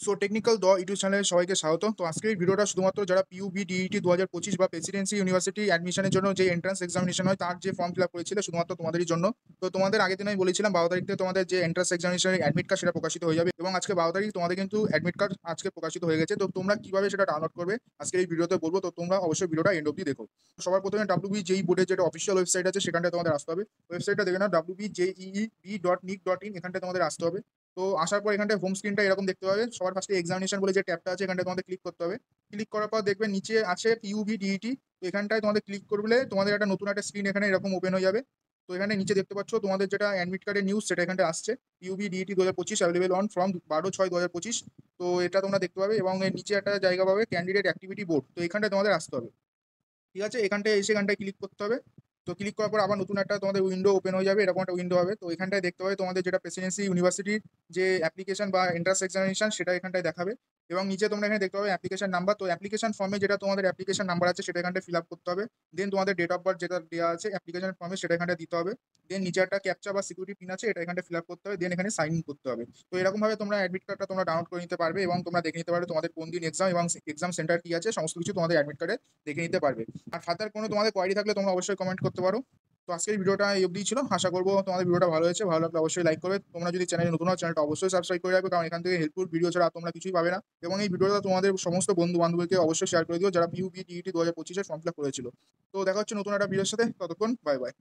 So technical দ YouTube চ্যানেলে সবাইকে স্বাগত। তো আজকের এই ভিডিওটা শুধুমাত্র যারা পিইউবি, ডিইটি 2025 বা প্রেসিডেন্সি ইউনিভার্সিটি অ্যাডমিশনের জন্য যে এন্ট্রান্স এক্সামিনেশন হয় তার যে ফর্ম ফিল আপ করেছিলে শুধুমাত্র তোমাদেরই জন্য। তো তোমাদের আগের দিন আমি বলেছিলাম 12 তারিখ থেকে তোমাদের যে এন্ট্রান্স এক্সামিনেশনের অ্যাডমিট কার্ড সেটা প্রকাশিত হয়ে যাবে এবং আজকে 12 তারিখ তোমাদের কিন্তু অ্যাডমিট কার্ড আজকে প্রকাশিত হয়ে গেছে। তো তোমরা কিভাবে সেটা ডাউনলোড করবে আজকে এই ভিডিওতে বলবো। তো তোমরা অবশ্যই ভিডিওটা এন্ড অবধি দেখো। সবার প্রথমে ডাব্লিউবি যেই বোর্ডের যেটা অফিসিয়াল ওয়েবসাইট আছে সেখানটায় তোমাদের আসতে হবে। ওয়েবসাইটটা দেখে নাও www.jeeeb.nic.in, এখানটায় তোমাদের আসতে হবে। তো আসার পর এখানটায় হোম স্ক্রিনটা এরকম দেখতে পাবে। সবার ফার্স্টে এক্সামিনেশন বলে যে ট্যাবটা আছে এখানটায় তোমাদের ক্লিক করতে হবে। ক্লিক করার পর দেখবে নিচে আছে পিইউবি, ডিইটি। তো এখানটায় তোমাদের ক্লিক করলে তোমাদের একটা নতুন একটা স্ক্রিন এখানে এরকম ওপেন হয়ে যাবে। তো এখানে নিচে দেখতে পাচ্ছ তোমাদের যেটা অ্যাডমিট কার্ডের নিউজ সেটা এখানটায় আসছে। PUB, DET 2025 available on from 12/6/2025। তো এটা তোমরা দেখতে পাবে এবং এর নিচে একটা জায়গা পাবে ক্যান্ডিডেট অ্যাক্টিভিটি বোর্ড। তো এখানটায় তোমাদের আসতে হবে। ঠিক আছে, এখানটায় এসে এখানটায় ক্লিক করতে হবে। তো ক্লিক করার পর আবার নতুন একটা তোমাদের উইন্ডো ওপেন হয়ে যাবে, এরকম একটা উইন্ডো হবে। তো এখানটায় দেখতে পাবে তোমাদের যেটা প্রেসিডেন্সি ইউনিভার্সিটির যে অ্যাপ্লিকেশন বা এন্ট্রান্স এক্সামিনেশন সেটা এখানটায় দেখাবে এবং নিচে তোমরা এখানে দেখতে পাবে অ্যাপ্লিকেশন নাম্বার। তো অ্যাপ্লিকেশন ফর্মে যেটা তোমাদের অ্যাপ্লিকেশন নাম্বার আছে সেটা এখানটায় ফিল আপ করতে হবে। দেন তোমাদের ডেট অফ বার্থ যেটা দেওয়া আছে অ্যাপ্লিকেশন ফর্মে সেটা এখানটায় দিতে হবে। দেন নিচে একটা ক্যাপচা বা সিকিউরিটি পিন আছে, এটা এখানটায় ফিল আপ করতে হবে। দেন এখানে সাইন ইন করতে হবে। তো এরকমভাবে তোমরা অ্যাডমিট কার্ডটা তোমরা ডাউনলোড করে নিতে পারবে এবং তোমরা দেখে নিতে পারবে তোমাদের কোন দিন এক্সাম এবং এক্সাম সেন্টার কি আছে সমস্ত কিছু তোমাদের অ্যাডমিট কার্ডে দেখে নিতে পারবে। আর ফার্দার কোনো তোমাদের কোয়ারি থাকলে তোমরা অবশ্যই কমেন্ট করতে পারো। তো আজকের ভিডিওটা এই অবধি ছিল। আশা করবো তোমাদের ভিডিওটা ভালো হয়েছে। ভালো লাগলে অবশ্যই লাইক করবে। তোমরা যদি চ্যানেলে নতুন হও চ্যানেলটা অবশ্যই সাবস্ক্রাইব করে রাখবে, কারণ এখান থেকে হেল্পফুল ভিডিও ছাড়া তোমরা কিছুই পাবে না। এবং এই ভিডিওটা তোমাদের সমস্ত বন্ধু বান্ধবীকে অবশ্যই শেয়ার করে দিও যারা PUB, DET 2025 form fill up করেছিল। তো দেখা হচ্ছে নতুন একটা ভিডিওর সাথে। ততক্ষণ বাই বাই।